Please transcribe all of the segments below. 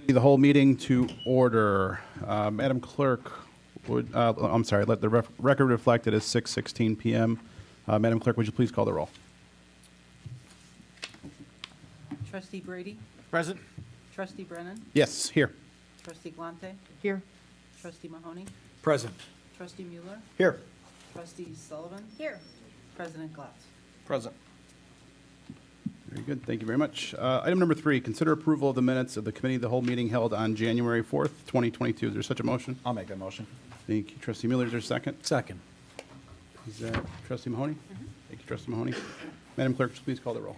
The whole meeting to order. Madam Clerk, I'm sorry, let the record reflect it is 6:16 p.m. Madam Clerk, would you please call the roll? Trustee Brady? Present. Trustee Brennan? Yes, here. Trustee Glante? Here. Trustee Mahoney? Present. Trustee Mueller? Here. Trustee Sullivan? Here. President Glatz? Present. Very good, thank you very much. Item number 3, consider approval of the minutes of the committee of the whole meeting held on January 4th, 2022. Is there such a motion? I'll make that motion. Thank you, Trustee Mueller. Is there a second? Second. Is that Trustee Mahoney? Thank you, Trustee Mahoney. Madam Clerk, please call the roll.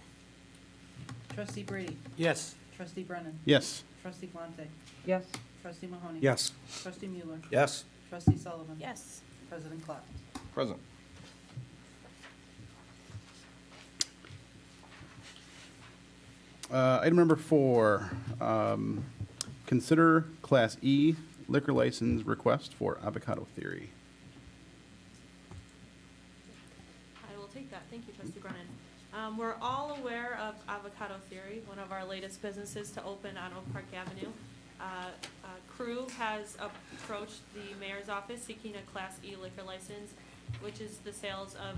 Trustee Brady? Yes. Trustee Brennan? Yes. Trustee Glante? Yes. Trustee Mahoney? Yes. Trustee Mueller? Yes. Trustee Sullivan? Yes. President Glatz? Present. Item number 4, consider Class E liquor license request for Avocado Theory. I will take that. Thank you, Trustee Brennan. We're all aware of Avocado Theory, one of our latest businesses to open on Oak Park Avenue. Crew has approached the mayor's office seeking a Class E liquor license, which is the sales of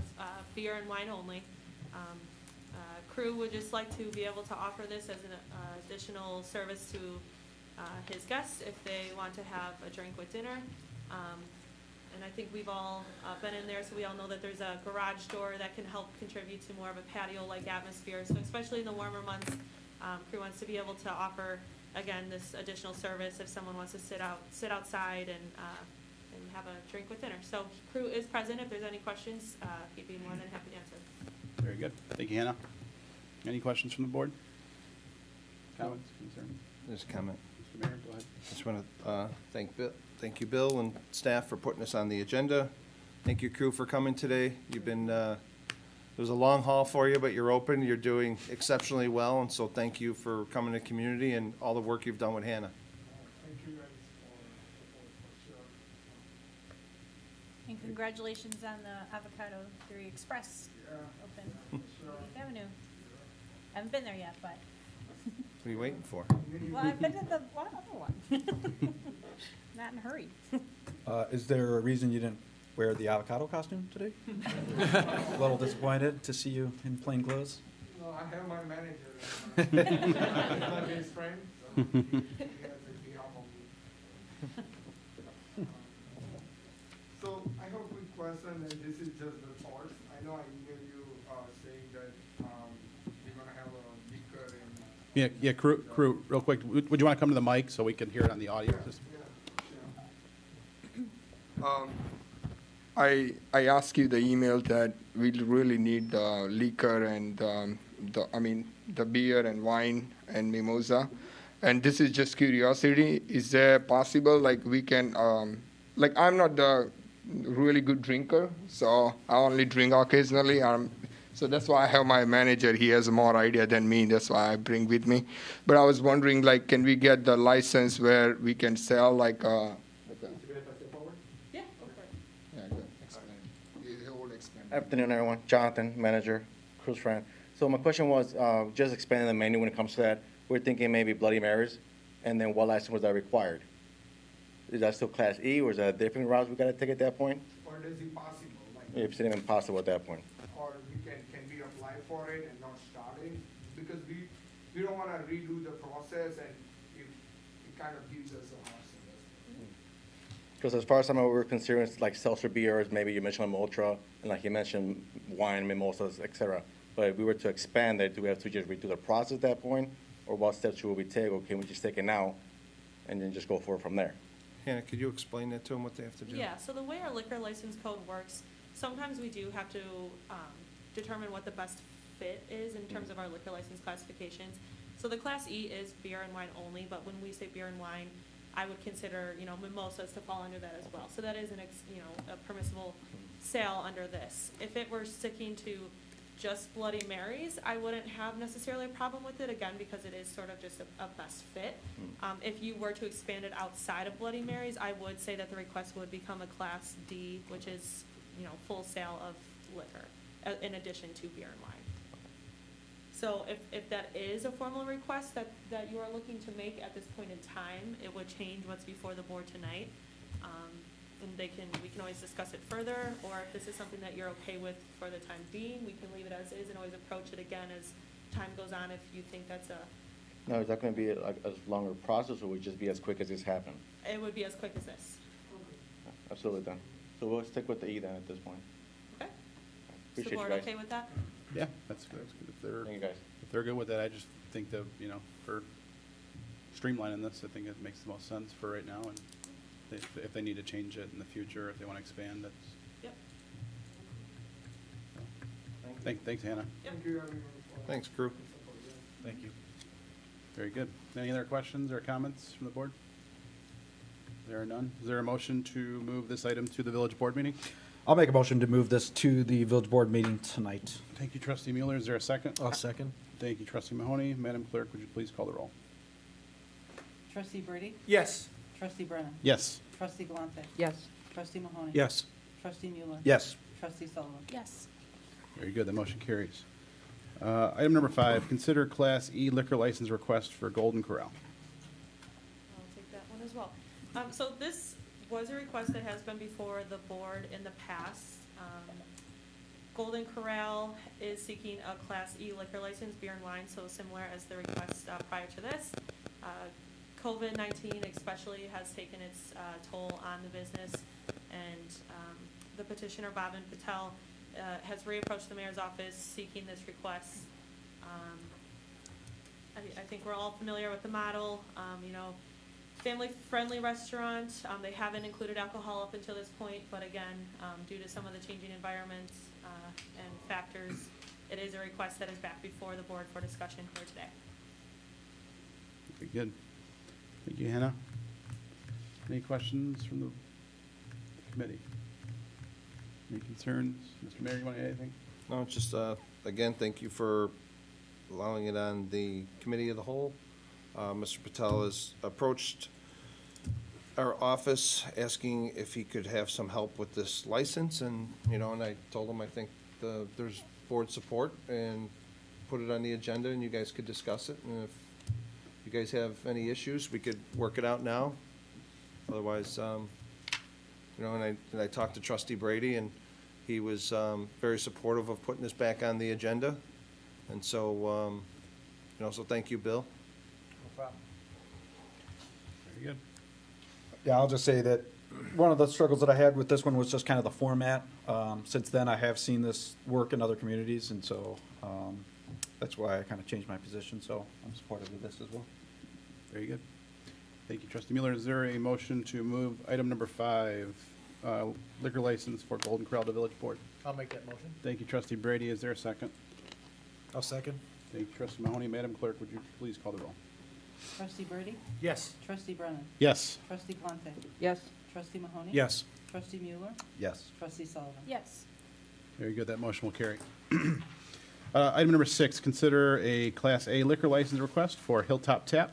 beer and wine only. Crew would just like to be able to offer this as an additional service to his guests if they want to have a drink with dinner. And I think we've all been in there, so we all know that there's a garage door that can help contribute to more of a patio-like atmosphere. So especially in the warmer months, Crew wants to be able to offer, again, this additional service if someone wants to sit outside and have a drink with dinner. So Crew is present. If there's any questions, he'd be more than happy to answer. Very good. Thank you, Hannah. Any questions from the board? Comments, concerns? There's a comment. Mr. Mayor, go ahead. Just want to thank you, Bill, and staff for putting us on the agenda. Thank you, crew, for coming today. You've been, it was a long haul for you, but you're open. You're doing exceptionally well, and so thank you for coming to the community and all the work you've done with Hannah. Thank you guys for sure. And congratulations on the Avocado Theory Express open on Eighth Avenue. Haven't been there yet, but. What are you waiting for? Well, I've been to the other one. Not in a hurry. Is there a reason you didn't wear the avocado costume today? A little disappointed to see you in plain clothes? No, I have my manager. He's my best friend, so he has a behalf of me. So I have a quick question, and this is just the thoughts. I know I emailed you saying that we're going to have a liquor and Yeah, crew, real quick, would you want to come to the mic so we can hear it on the audio? Just- I asked you the email that we really need the liquor and the beer and wine and mimosa, and this is just curiosity. Is there possible like we can I'm not the really good drinker, so I only drink occasionally. So that's why I have my manager. He has more idea than me. That's why I bring with me. But I was wondering, like, can we get the license where we can sell like a Yeah, go for it. yeah, good. Explain. He will explain. Afternoon, everyone. Jonathan, manager, Cruz friend. So my question was, just expanding the menu when it comes to that. We're thinking maybe Bloody Marys, and then what license was that required? Is that still Class E, or is that a different route we got to take at that point? Or is it possible? Like, If it's even possible at that point. or we can we apply for it and not start it? Because we don't want to redo the process, and it kind of gives us a hassle. Because as far as some of what we're considering, it's like seltzer beers, maybe you mentioned Ultra, and like you mentioned, wine, mimosas, et cetera. But if we were to expand that, do we have to just redo the process at that point? Or what steps should we take, or can we just take it now and then just go forward from there? Hannah, could you explain that to them, what they have to do? Yeah, so the way our liquor license code works, sometimes we do have to determine what the best fit is in terms of our liquor license classifications. So the Class E is beer and wine only, but when we say beer and wine, I would consider, mimosas to fall under that as well. So that is a permissible sale under this. If it were sticking to just Bloody Marys, I wouldn't have necessarily a problem with it, again, because it is sort of just a best fit. If you were to expand it outside of Bloody Marys, I would say that the request would become a Class D, which is, full sale of liquor, in addition to beer and wine. So if that is a formal request that you are looking to make at this point in time, it would change what's before the board tonight. And we can always discuss it further, or if this is something that you're okay with for the time being, we can leave it as is and always approach it again as time goes on if you think that's No, is that gonna be like a longer process, or would it just be as quick as this happened? it would be as quick as this. Absolutely then. So we'll stick with the E then at this point. Okay? Is the Appreciate you board guys. okay with that? Yeah, that's good. Thank you guys. If they're good with that, I just think that, you know, for streamlining this, I think it makes the most sense for right now, and if they need to change it in the future, if they want to expand, that's, Yep. thanks, Hannah. Yep. Thanks, crew. Thank you. Very good. Any other questions or comments from the board? There are none. Is there a motion to move this item to the village board meeting? I'll make a motion to move this to the village board meeting tonight. Thank you, trustee Mueller. Is there a second? I'll second. Thank you, trustee Mahoney. Madam Clerk, would you please call the roll? Trustee Brady? Yes. Trustee Brennan? Yes. Trustee Galante? Yes. Trustee Mahoney? Yes. Trustee Mueller? Yes. Trustee Sullivan? Yes. Very good. The motion carries. Item number 5, consider Class E liquor license request for Golden Corral. I'll take that one as well. So this was a request that has been before the board in the past. Golden Corral is seeking a Class E liquor license, beer and wine, so similar as the request prior to this. COVID-19 especially has taken its toll on the business, and the petitioner, Bhavin Patel, has reapproached the mayor's office seeking this request. I think we're all familiar with the model, you know, family-friendly restaurant. They haven't included alcohol up until this point, but again, due to some of the changing environments and factors, it is a request that is back before the board for discussion here today. Very good. Thank you, Hannah. Any questions from the committee? Any concerns? Mr. Mayor, you want to add anything? No, it's just, again, thank you for allowing it on the committee of the whole. Mr. Patel has approached our office asking if he could have some help with this license, and, you know, and I told him I think there's board support, and put it on the agenda, and you guys could discuss it, and if you guys have any issues, we could work it out now. Otherwise, you know, and I talked to Trustee Brady, and he was very supportive of putting this back on the agenda. And so, you know, so thank you, Bill. No problem. Very good. Yeah, I'll just say that one of the struggles that I had with this one was just kind of the format. Since then, I have seen this work in other communities, and so that's why I kind of changed my position, so I'm supportive of this as well. Very good. Thank you, trustee Mueller. Is there a motion to move item number 5, liquor license for Golden Corral to village board? I'll make that motion. Thank you, trustee Brady. Is there a second? I'll second. Thank you, trustee Mahoney. Madam Clerk, would you please call the roll? Trustee Brady? Yes. Trustee Brennan? Yes. Trustee Galante? Yes. Trustee Mahoney? Yes. Trustee Mueller? Yes. Trustee Sullivan? Yes. Very good. That motion will carry. Item number 6, consider a Class A liquor license request for Hilltop Tap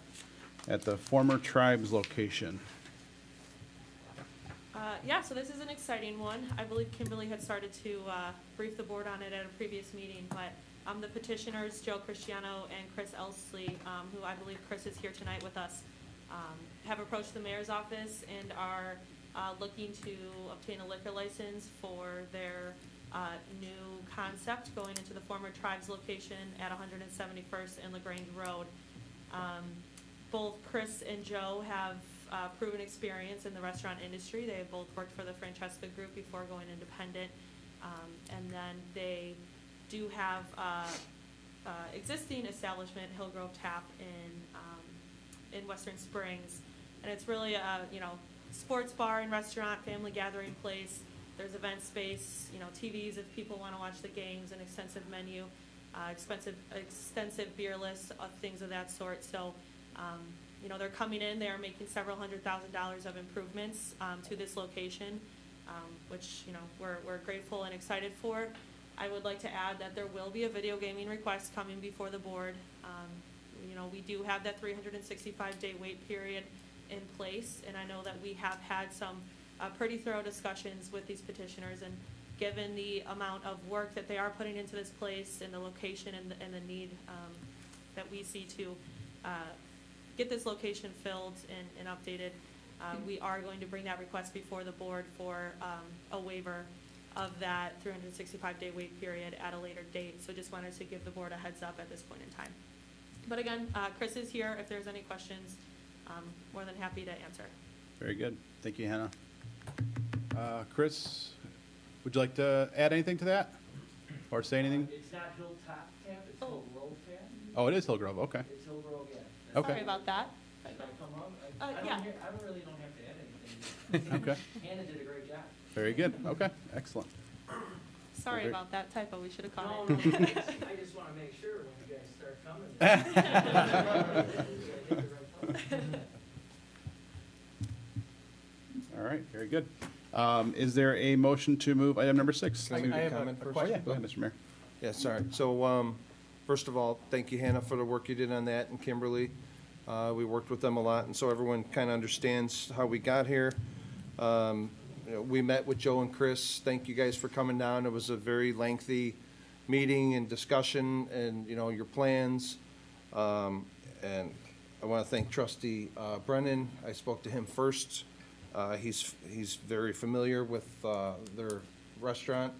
at the former Tribes location. Yeah, so this is an exciting one. I believe Kimberly had started to brief the board on it at a previous meeting, but the petitioners, Joe Cristiano and Chris Elsley, who I believe Chris is here tonight with us, have approached the mayor's office and are looking to obtain a liquor license for their new concept going into the former Tribes location at 171st and LaGrange Road. Both Chris and Joe have proven experience in the restaurant industry. They have both worked for the Francesca Group before going independent. And then they do have existing establishment, Hillgrove Tap, in Western Springs. And it's really a, you know, sports bar and restaurant, family gathering place. There's event space, you know, TVs if people want to watch the games, an extensive menu, extensive beer list, things of that sort. So, you know, they're coming in, they're making several $100,000s of improvements to this location, which, you know, we're grateful and excited for. I would like to add that there will be a video gaming request coming before the board. You know, we do have that 365-day wait period in place, and I know that we have had some pretty thorough discussions with these petitioners, and given the amount of work that they are putting into this place and the location and the need that we see to get this location filled and updated, we are going to bring that request before the board for a waiver of that 365-day wait period at a later date. So just wanted to give the board a heads up at this point in time. But again, Chris is here. If there's any questions, more than happy to answer. Very good. Thank you, Hannah. Chris, would you like to add anything to that? Or say anything? It's not Hilltop Camp, it's Hillgrove Camp. Oh, it is Hillgrove, okay. It's Hillgrove, yeah. Okay. Sorry about that. Should I come up? Yeah. I really don't have to add anything. Okay, Hannah did a great job. very good. Okay, excellent. Sorry Okay. about that typo. We should have caught No, it. I just want to make sure when you guys start coming. All right, very good. Is there a motion to move item number 6? Can I make a comment first? Oh, yeah, go ahead, Mr. Mayor. Yeah, sorry. So, first of all, thank you, Hannah, for the work you did on that, and Kimberly. We worked with them a lot, and so everyone kind of understands how we got here. You know, we met with Joe and Chris. Thank you guys for coming down. It was a very lengthy meeting and discussion and, you know, your plans. And I want to thank Trustee Brennan. I spoke to him first. He's very familiar with their restaurant.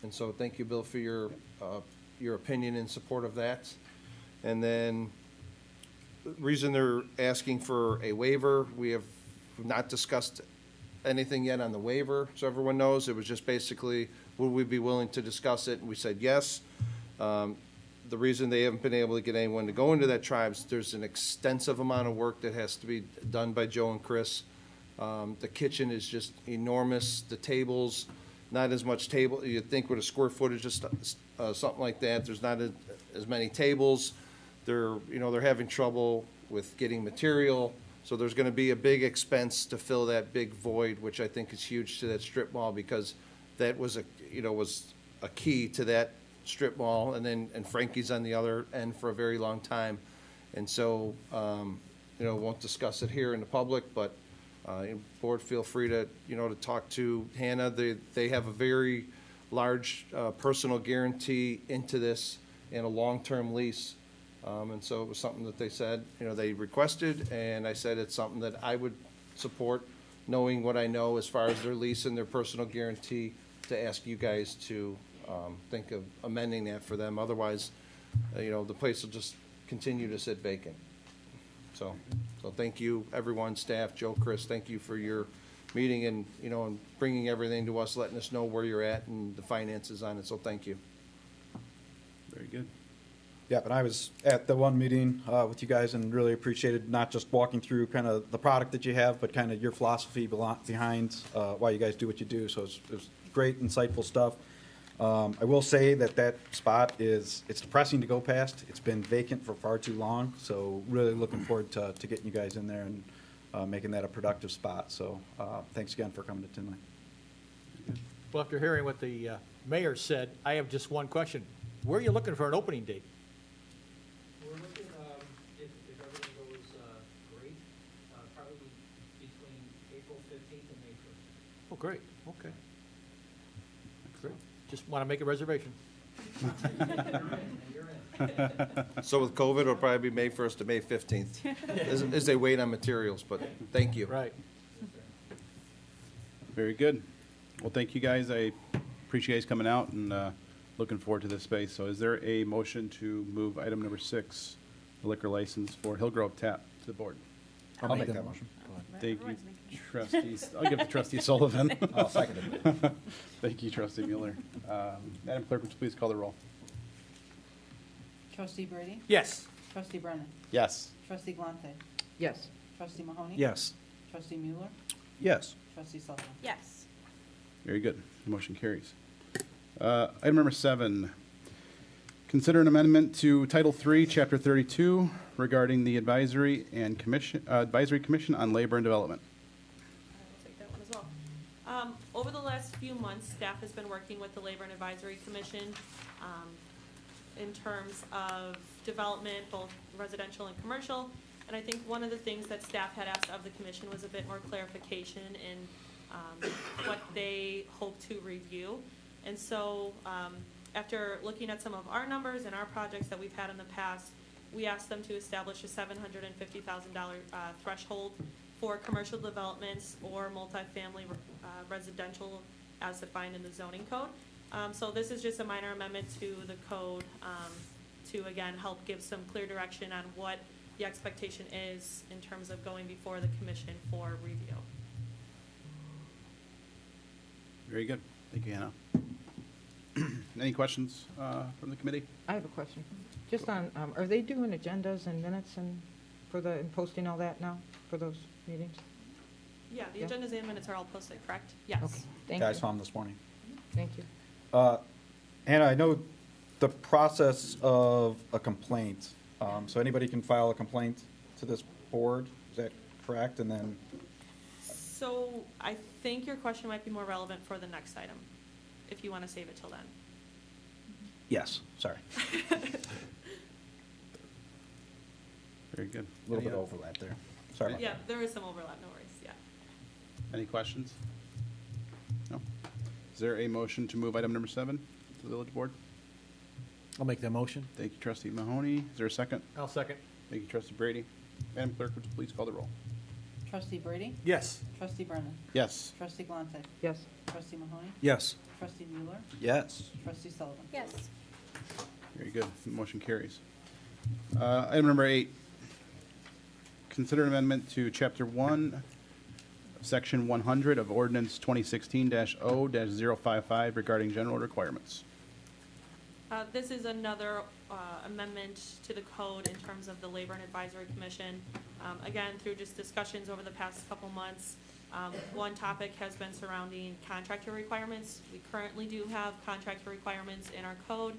And so thank you, Bill, for your opinion in support of that. And then the reason they're asking for a waiver, we have not discussed anything yet on the waiver, so everyone knows. It was just basically, would we be willing to discuss it? And we said yes. The reason they haven't been able to get anyone to go into that tribe is there's an extensive amount of work that has to be done by Joe and Chris. The kitchen is just enormous. The tables, not as much table. You'd think with a square footage, just something like that. There's not as many tables. They're having trouble with getting material. So there's going to be a big expense to fill that big void, which I think is huge to that strip mall, because that was a key to that strip mall, and Frankie's on the other end for a very long time. And so, won't discuss it here in the public, but board, feel free to, to talk to Hannah. They have a very large personal guarantee into this and a long-term lease. And so it was something that they said, they requested, and I said it's something that I would support, knowing what I know as far as their lease and their personal guarantee, to ask you guys to think of amending that for them. Otherwise, the place will just continue to sit vacant. So thank you, everyone, staff, Joe, Chris, thank you for your meeting and, and bringing everything to us, letting us know where you're at and the finances on it. So thank you. Very good. Yeah, but I was at the one meeting with you guys and really appreciated not just walking through kind of the product that you have, but kind of your philosophy behind why you guys do what you do. So it was great, insightful stuff. I will say that spot it's depressing to go past. It's been vacant for far too long. So really looking forward to getting you guys in there and making that a productive spot. So thanks again for coming to Tinley. Well, after hearing what the mayor said, I have just one question. Where are you looking for an opening date? We're looking, if everything goes great, probably between April 15th and May 1st. Oh, great, okay. Great, just want to make a reservation. You're in. So with COVID, it'll probably be May 1st to May 15th, as they wait on materials, but thank you. Right. Very good. Well, thank you, guys. I appreciate you guys coming out and looking forward to this space. So is there a motion to move item number 6, the liquor license for Hillgrove Tap, to the board? I'll make that motion. Thank you, trustees. I'll give it to trustee Sullivan. I'll second it. Thank you, trustee Mueller. Madam Clerk, would you please call the roll? Trustee Brady? Yes. Trustee Brennan? Yes. Trustee Galante? Yes. Trustee Mahoney? Yes. Trustee Mueller? Yes. Trustee Sullivan? Yes. Very good. The motion carries. Item number 7, consider an amendment to Title III, Chapter 32, regarding the Advisory Commission on Labor and Development. I'll take that one as well. Over the last few months, staff has been working with the Labor and Advisory Commission in terms of development, both residential and commercial. And I think one of the things that staff had asked of the commission was a bit more clarification in what they hope to review. And so, after looking at some of our numbers and our projects that we've had in the past, we asked them to establish a $750,000 threshold for commercial developments or multifamily residential as defined in the zoning code. So this is just a minor amendment to the code to, again, help give some clear direction on what the expectation is in terms of going before the commission for review. Very good. Thank you, Hannah. Any questions from the committee? I have a question. Just on, are they doing agendas and minutes and and posting all that now for those meetings? Yeah, the Yeah. agendas and minutes are all posted, correct? Yes. Okay, thank Yeah, I you. saw them this morning. Thank you. Hannah, I know the process of a complaint, so anybody can file a complaint to this board, is that correct? And then, So I think your question might be more relevant for the next item, if you want to save it till then. yes, sorry, Very good. a little Any bit of other- overlap there. Sorry about Yeah, there is some overlap, no worries, yeah. Any questions? No? Is there a motion to move item number 7 to the village board? I'll make that motion. Thank you, trustee Mahoney. Is there a second? I'll second. Thank you, trustee Brady. Madam Clerk, would you please call the roll? Trustee Brady? Yes. Trustee Brennan? Yes. Trustee Galante? Yes. Trustee Mahoney? Yes. Trustee Mueller? Yes. Trustee Sullivan? Yes. Very good. Motion carries. Item number 8, consider an amendment to Chapter 1, Section 100 of Ordinance 2016-0-055 regarding general requirements. This is another amendment to the code in terms of the Labor and Advisory Commission. Again, through just discussions over the past couple months, one topic has been surrounding contractor requirements. We currently do have contractor requirements in our code.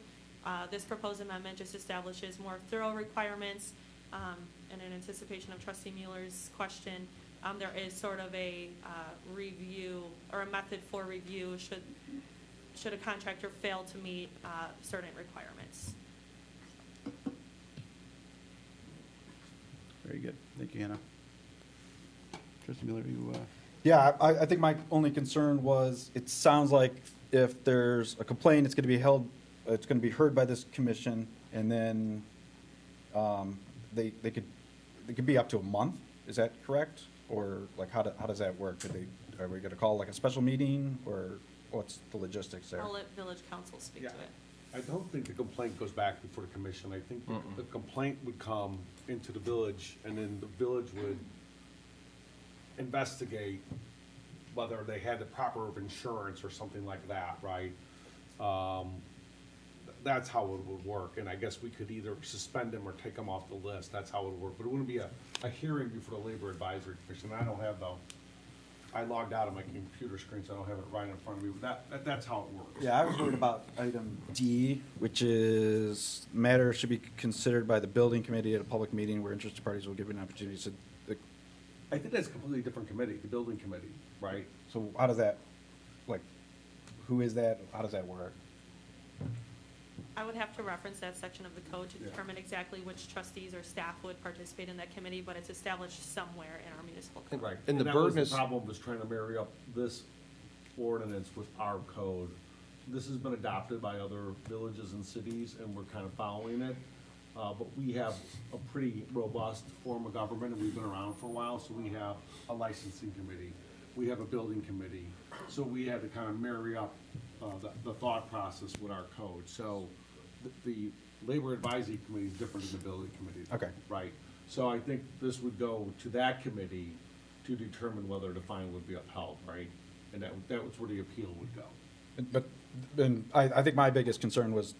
This proposed amendment just establishes more thorough requirements. And in anticipation of trustee Mueller's question, there is sort of a review or a method for review should a contractor fail to meet certain requirements. Very good. Thank you, Hannah. Trustee Miller, you, Yeah, I think my only concern was, it sounds like if there's a complaint, it's gonna be heard by this commission, and then, they could be up to a month, is that correct? Or like, how does that work? Are we gonna call like a special meeting, or what's the logistics there? I'll let village council speak to it. I don't think the complaint goes back before the commission. I think the complaint would come into the village, and then the village would investigate whether they had the proper insurance or something like that, right? That's how it would work, and I guess we could either suspend them or take them off the list. That's how it would work. But it wouldn't be a hearing before the Labor Advisory Commission. I don't have I logged out of my computer screen, so I don't have it right in front of me. But that's how it works. Yeah, I was worried about item D, which is matter should be considered by the building committee at a public meeting where interested parties will give an opportunity. So, I think that's a completely different committee, the building committee, right? so how does that, like, who is that? How does that work? I would have to reference that section of the code to Yeah. determine exactly which trustees or staff would participate in that committee, but it's established somewhere in our municipal code. Right. And the that was burden is- the problem, was trying to marry up this ordinance with our code. This has been adopted by other villages and cities, and we're kind of following it. But we have a pretty robust form of government, and we've been around for a while, so we have a licensing committee. We have a building committee. So we had to kind of marry up the thought process with our code. So the Labor Advisory Committee is different than the building committee. Okay. Right. So I think this would go to that committee to determine whether the fine would be upheld, right? And that was where the appeal would go. But, and I think my biggest concern was,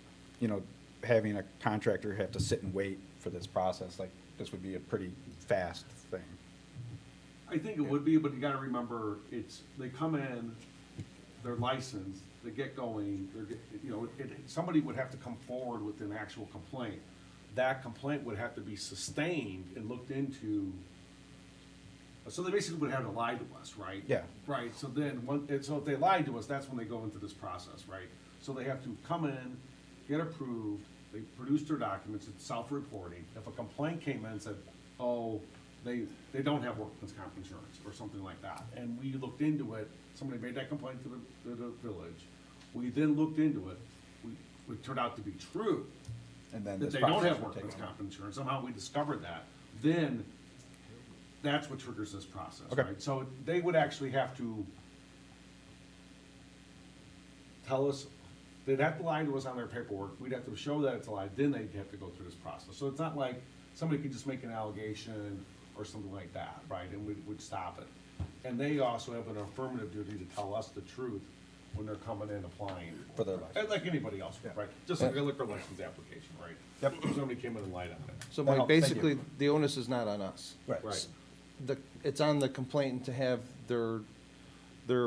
having a contractor have to sit and wait for this process. Like, this would be a pretty fast thing. I think it would be, but you gotta remember, they come in, they're licensed, they get going, somebody would have to come forward with an actual complaint. That complaint would have to be sustained and looked into. So they basically would have to lie to us, right? Yeah. Right, so then, so if they lied to us, that's when they go into this process, right? So they have to come in, get approved, they produce their documents, it's self-reporting. If a complaint came in and said, oh, they don't have workman's comp insurance or something like that, and we looked into it, somebody made that complaint to the village, We then looked into it, it turned out to be true, And then that this they don't process have will workman's take- comp insurance, somehow we discovered that, then that's what triggers this process, Okay. right? So they would actually have to tell us, they'd have to lie to us on their paperwork, we'd have to show that it's a lie, then they'd have to go through this process. So it's not like somebody could just make an allegation or something like that, right, and we'd stop it. And they also have an affirmative duty to tell us the truth when they're coming in applying. For their license. Like anybody else, would, right? Just like a liquor license application, right? Yep. Somebody came in and lied on it. So That Mike, helps. Thank you. basically, the onus is not on us. Right. It's on the complainant to have their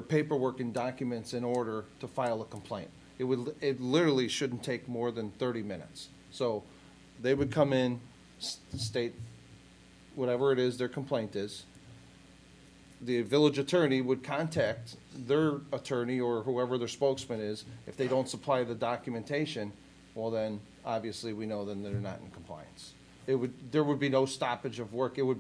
paperwork and documents in order to file a complaint. It literally shouldn't take more than 30 minutes. So they would come in, state whatever it is their complaint is. The village attorney would contact their attorney or whoever their spokesman is. If they don't supply the documentation, well then, obviously, we know then they're not in compliance. There would be no stoppage of work. It would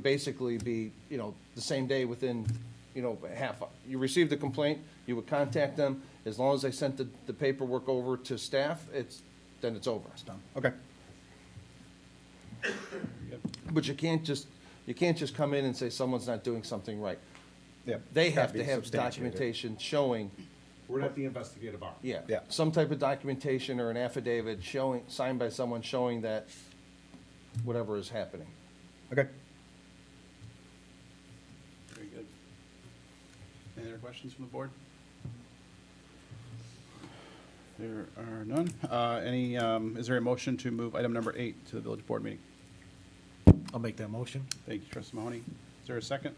basically be, the same day within, you received the complaint, you would contact them. As long as they sent the paperwork over to staff, then it's over. It's done. Okay. But you can't just come in and say someone's not doing something right. Yeah. They Gotta have be to have substantiated. documentation showing, We're gonna have to investigate about it. yeah, Yeah. some type of documentation or an affidavit signed by someone showing that whatever is happening. Okay. Very good. Any other questions from the board? There are none. Is there a motion to move item number 8 to the village board meeting? I'll make that motion. Thank you, trustee Mahoney. Is there a second?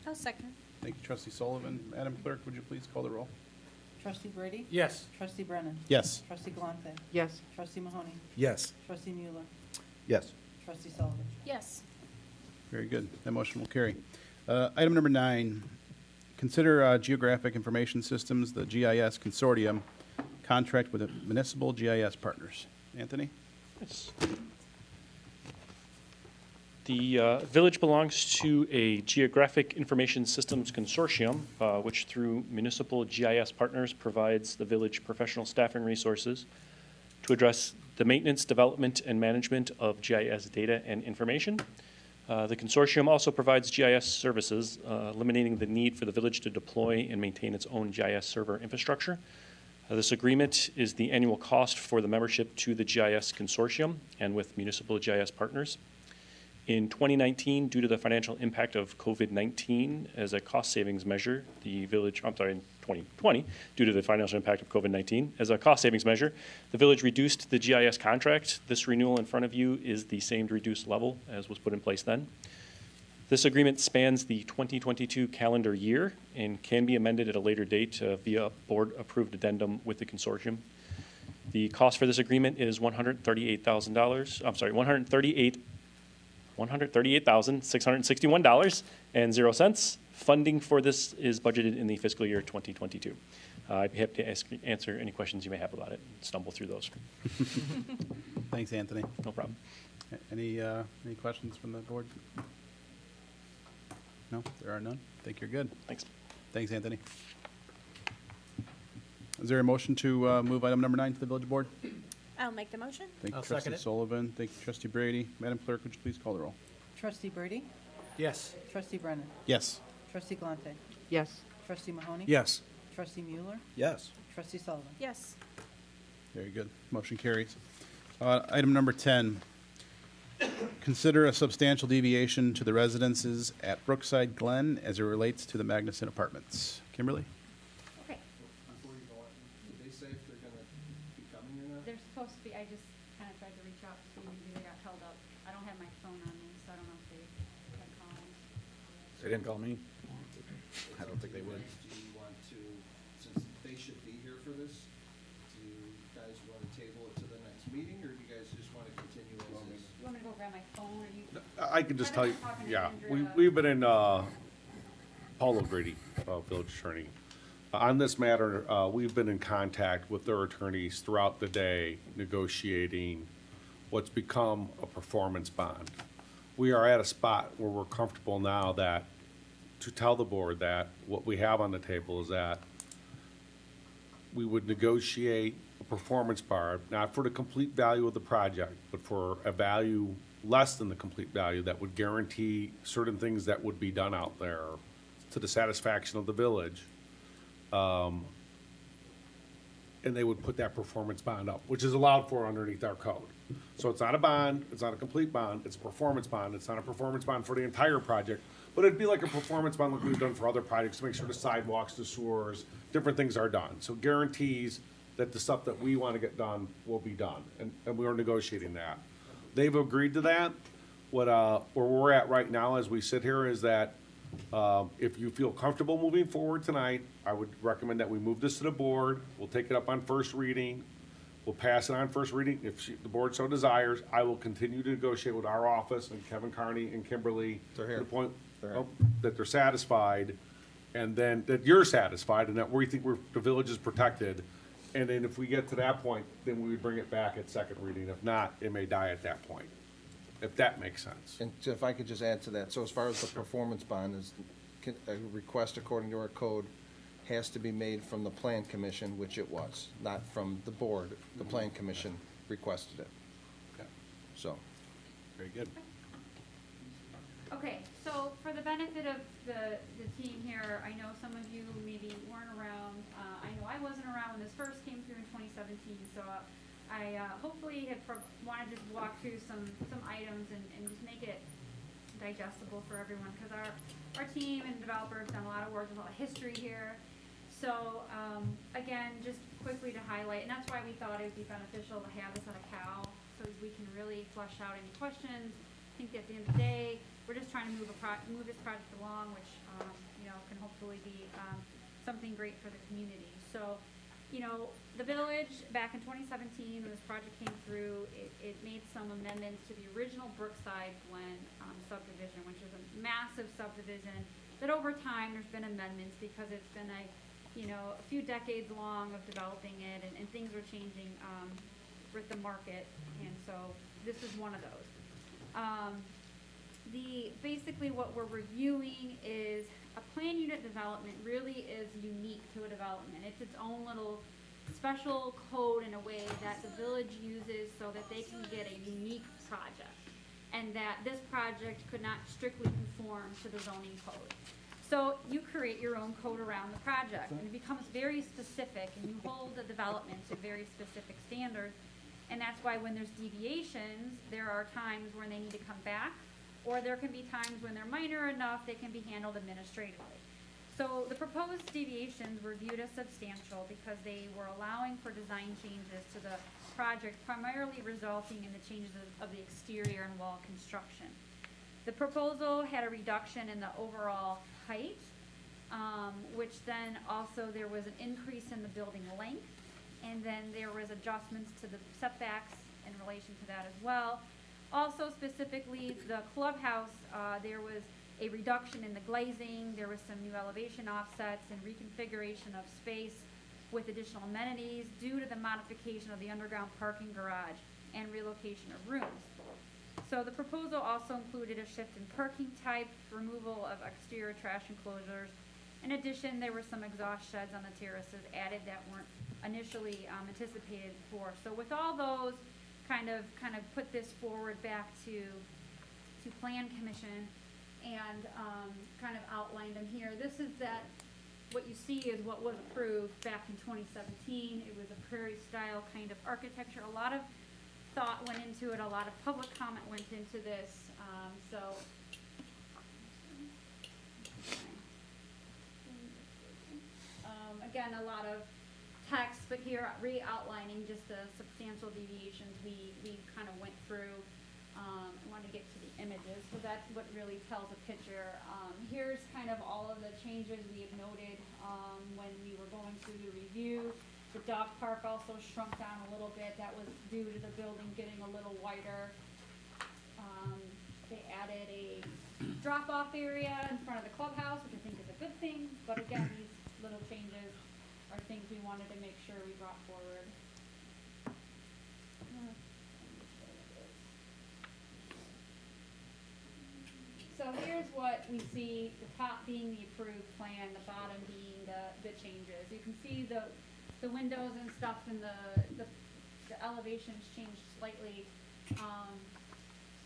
I'll second. Thank you, trustee Sullivan. Madam Clerk, would you please call the roll? Trustee Brady? Yes. Trustee Brennan? Yes. Trustee Galante? Yes. Trustee Mahoney? Yes. Trustee Mueller? Yes. Trustee Sullivan? Yes. Very good. That motion will carry. Item number 9, consider Geographic Information Systems, the GIS Consortium, contract with the municipal GIS partners. Anthony? Yes. The village belongs to a Geographic Information Systems Consortium, which through municipal GIS partners provides the village professional staffing resources to address the maintenance, development, and management of GIS data and information. The consortium also provides GIS services, eliminating the need for the village to deploy and maintain its own GIS server infrastructure. This agreement is the annual cost for the membership to the GIS consortium and with municipal GIS partners. In 2019, due to the financial impact of COVID-19 as a cost savings measure, in 2020, due to the financial impact of COVID-19 as a cost savings measure, the village reduced the GIS contract. This renewal in front of you is the same reduced level as was put in place then. This agreement spans the 2022 calendar year and can be amended at a later date via board-approved addendum with the consortium. The cost for this agreement is $138,661.00. Funding for this is budgeted in the fiscal year 2022. I'd be happy to answer any questions you may have about it, stumble through those. Thanks, Anthony. No problem. Any questions from the board? No, there are none. I think you're good. Thanks. Thanks, Anthony. Is there a motion to move item number 9 to the village board? I'll make the motion. Thank you, I'll second trustee it. Sullivan. Thank you, trustee Brady. Madam Clerk, would you please call the roll? Trustee Brady? Yes. Trustee Brennan? Yes. Trustee Galante? Yes. Trustee Mahoney? Yes. Trustee Mueller? Yes. Trustee Sullivan? Yes. Very good. Motion carries. Item number 10, consider a substantial deviation to the residences at Brookside, Glen as it relates to the Magnuson apartments. Kimberly? Okay. Before you go on, did they say if they're gonna be coming or not? They're supposed to be, I just kind of tried to reach out to see, maybe they got held up. I don't have my phone on me, so I don't know if they had called. They didn't call me. I don't think they would. Do you want to, since they should be here for this, do you guys want to table it to the next meeting, or do you guys just want to continue as is? You want me to go grab my phone, or you? I can just I've tell you, been talking to yeah, Andrea. we've been in, Paul O'Grady, village attorney. On this matter, we've been in contact with their attorneys throughout the day negotiating what's become a performance bond. We are at a spot where we're comfortable now to tell the board that what we have on the table is that we would negotiate a performance bar, not for the complete value of the project, but for a value less than the complete value that would guarantee certain things that would be done out there to the satisfaction of the village. And they would put that performance bond up, which is allowed for underneath our code. So it's not a bond, it's not a complete bond, it's a performance bond. It's not a performance bond for the entire project, but it'd be like a performance bond like we've done for other projects to make sure the sidewalks, the sewers, different things are done. So guarantees that the stuff that we want to get done will be done, and we are negotiating that. They've agreed to that. Where we're at right now as we sit here is that if you feel comfortable moving forward tonight, I would recommend that we move this to the board. We'll take it up on first reading. We'll pass it on first reading. If the board so desires, I will continue to negotiate with our office and Kevin Carney and Kimberly They're here. to the point They're here. that they're satisfied, and then that you're satisfied, and that we think the village is protected. And then if we get to that point, then we would bring it back at second reading. If not, it may die at that point, if that makes sense. And if I could just add to that, so as far as the performance bond is, a request according to our code has to be made from the plan commission, which it was, not from the board. The plan commission requested it, Okay, so. very good. Okay, so for the benefit of the team here, I know some of you maybe weren't around. I know I wasn't around when this first came through in 2017, so I hopefully have wanted to just walk through some items and just make it digestible for everyone, because our team and developers done a lot of work, there's a lot of history here. So again, just quickly to highlight, and that's why we thought it would be beneficial to have this at a cow, so we can really flesh out any questions. I think at the end of the day, we're just trying to move this project along, which can hopefully be something great for the community. So, the village back in 2017, when this project came through, it made some amendments to the original Brookside Glen subdivision, which is a massive subdivision that over time there's been amendments because it's been a few decades long of developing it, and things are changing with the market, and so this is one of those. Basically what we're reviewing is a plan unit development really is unique to a development. It's its own little special code in a way that the village uses so that they can get a unique project, and that this project could not strictly conform to the zoning code. So you create your own code around the project, and it becomes very specific, and you hold the development to very specific standards. And that's why when there's deviations, there are times when they need to come back, or there can be times when they're minor enough they can be handled administratively. So the proposed deviations were viewed as substantial because they were allowing for design changes to the project, primarily resulting in the changes of the exterior and wall construction. The proposal had a reduction in the overall height, which then also there was an increase in the building length, and then there was adjustments to the setbacks in relation to that as well. Also specifically the clubhouse, there was a reduction in the glazing, there was some new elevation offsets and reconfiguration of space with additional amenities due to the modification of the underground parking garage and relocation of rooms. So the proposal also included a shift in parking type, removal of exterior trash enclosures. In addition, there were some exhaust sheds on the terraces added that weren't initially anticipated for. So with all those, kind of put this forward back to Plan Commission and kind of outlined them here. This is what you see is what was approved back in 2017. It was a prairie style kind of architecture. A lot of thought went into it, a lot of public comment went into this. Again, a lot of text, but here re-outlining just the substantial deviations we kind of went through. I want to get to the images, so that's what really tells a picture. Here's kind of all of the changes we have noted when we were going through the review. The dog park also shrunk down a little bit. That was due to the building getting a little wider. They added a drop-off area in front of the clubhouse, which I think is a good thing. But again, these little changes are things we wanted to make sure we brought forward. So here's what we see, the top being the approved plan, the bottom being the changes. You can see the the windows and stuff and the elevations changed slightly.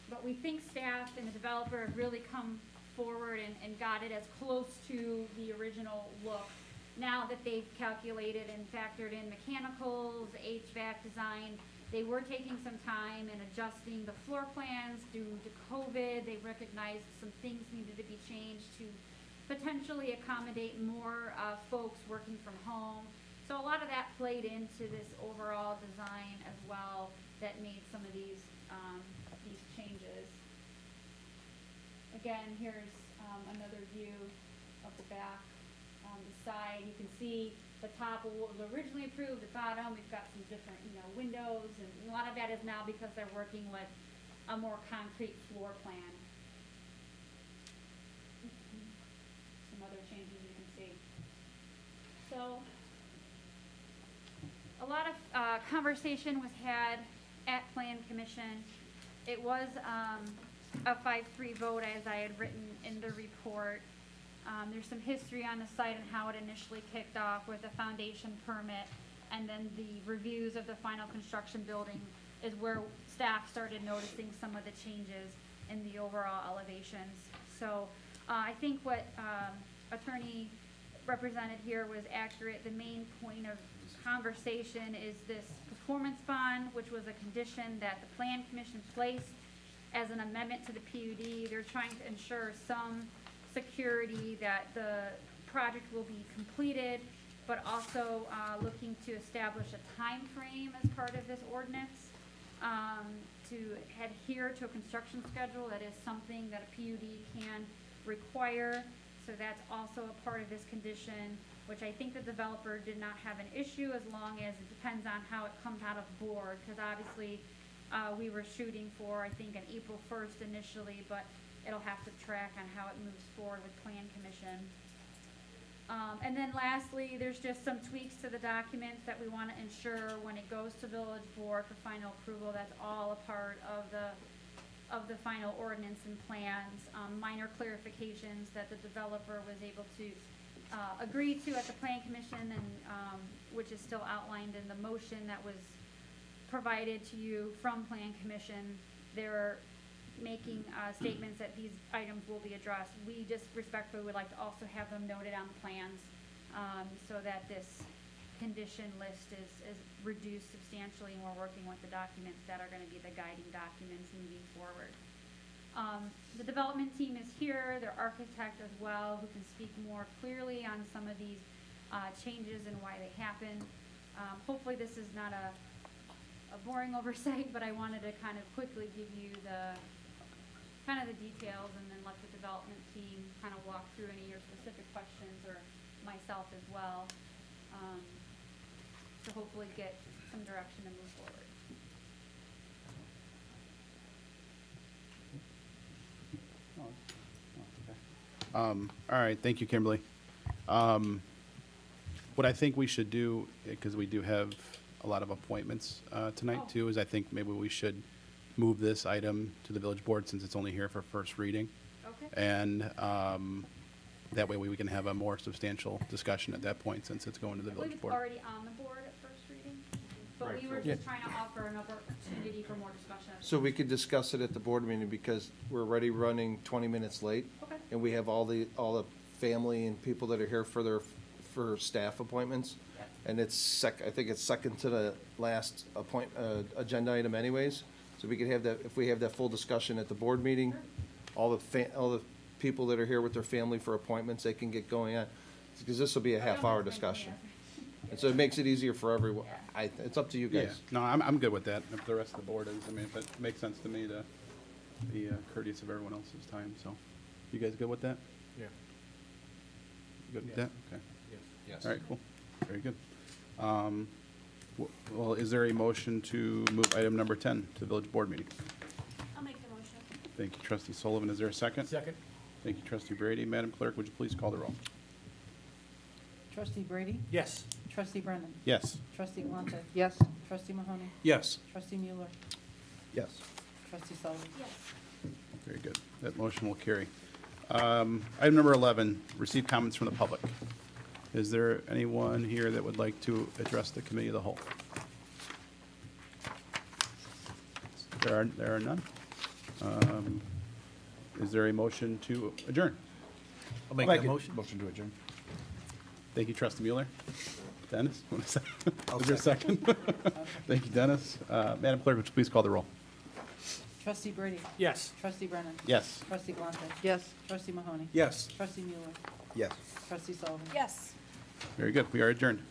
But we think staff and the developer have really come forward and got it as close to the original look. Now that they've calculated and factored in mechanicals, HVAC design, they were taking some time and adjusting the floor plans due to COVID. They recognized some things needed to be changed to potentially accommodate more folks working from home. So a lot of that played into this overall design as well that made some of these changes. Again, here's another view of the back. The side, you can see the top of what was originally approved, the bottom, we've got some different, windows, and a lot of that is now because they're working with a more concrete floor plan. Some other changes you can see. So, a lot of conversation was had at Plan Commission. It was a 5-3 vote, as I had written in the report. There's some history on the site and how it initially kicked off with a foundation permit, and then the reviews of the final construction building is where staff started noticing some of the changes in the overall elevations. So I think what attorney represented here was accurate. The main point of conversation is this performance bond, which was a condition that the Plan Commission placed as an amendment to the PUD. They're trying to ensure some security that the project will be completed, but also looking to establish a time frame as part of this ordinance to adhere to a construction schedule. That is something that a PUD can require. So that's also a part of this condition, which I think the developer did not have an issue as long as it depends on how it comes out of board, because obviously we were shooting for, I think, an April 1st initially, but it'll have to track on how it moves forward with Plan Commission. And then lastly, there's just some tweaks to the documents that we want to ensure when it goes to Village Board for final approval. That's all a part of the final ordinance and plans. Minor clarifications that the developer was able to agree to at the Plan Commission, and which is still outlined in the motion that was provided to you from Plan Commission. They're making statements that these items will be addressed. We just respectfully would like to also have them noted on the plans so that this condition list is reduced substantially, and we're working with the documents that are going to be the guiding documents moving forward. The development team is here, their architect as well, who can speak more clearly on some of these changes and why they happened. Hopefully this is not a boring oversight, but I wanted to kind of quickly give you the details, and then let the development team kind of walk through any of your specific questions, or myself as well, to hopefully get some direction to move forward. All right, thank you, Kimberly. What I think we should do, because we do have a lot of appointments tonight too, is I think maybe we should move this item to the village board since it's only here for first reading. Okay. And that way we can have a more substantial discussion at that point since it's going to the I believe village it's board. already on the board at first reading, but Right, we were Yeah. just trying to offer another opportunity for more discussion. So we could discuss it at the board meeting because we're already running 20 minutes late. Okay. And we have all the family and people that are here for staff appointments. Yep. And it's I think it's second to the last agenda item anyways. So we could have that, if we have that full discussion at the board meeting, all the people that are here with their family for appointments, they can get going on. Because this will be a half-hour discussion. And so it makes it easier for everyone. It's up to you Yeah, guys. no, I'm good with that. If the rest of the board is, I mean, if it makes sense to me to be courteous of everyone else's time, so. You guys good with that? Yeah. Good with that? Okay. Yes. All right, cool. Very good. Well, is there a motion to move item number 10 to the village board meeting? I'll make the motion. Thank you, trustee Sullivan. Is there a second? Second? Thank you, trustee Brady. Madam Clerk, would you please call the roll? Trustee Brady? Yes. Trustee Brennan? Yes. Trustee Galante? Yes. Trustee Mahoney? Yes. Trustee Mueller? Yes. Trustee Sullivan? Yes. Very good. That motion will carry. Item number 11, receive comments from the public. Is there anyone here that would like to address the committee of the whole? There are none. Is there a motion to adjourn? I'll make that motion. Motion to adjourn. Thank you, Trustee Mueller. Dennis, want to say? Is there a second? Thank you, Dennis. Madam Clerk, would you please call the roll? Trustee Brady. Yes. Trustee Brennan. Yes. Trustee Galante. Yes. Trustee Mahoney. Yes. Trustee Mueller. Yes. Trustee Sullivan. Yes. Very good. We are adjourned.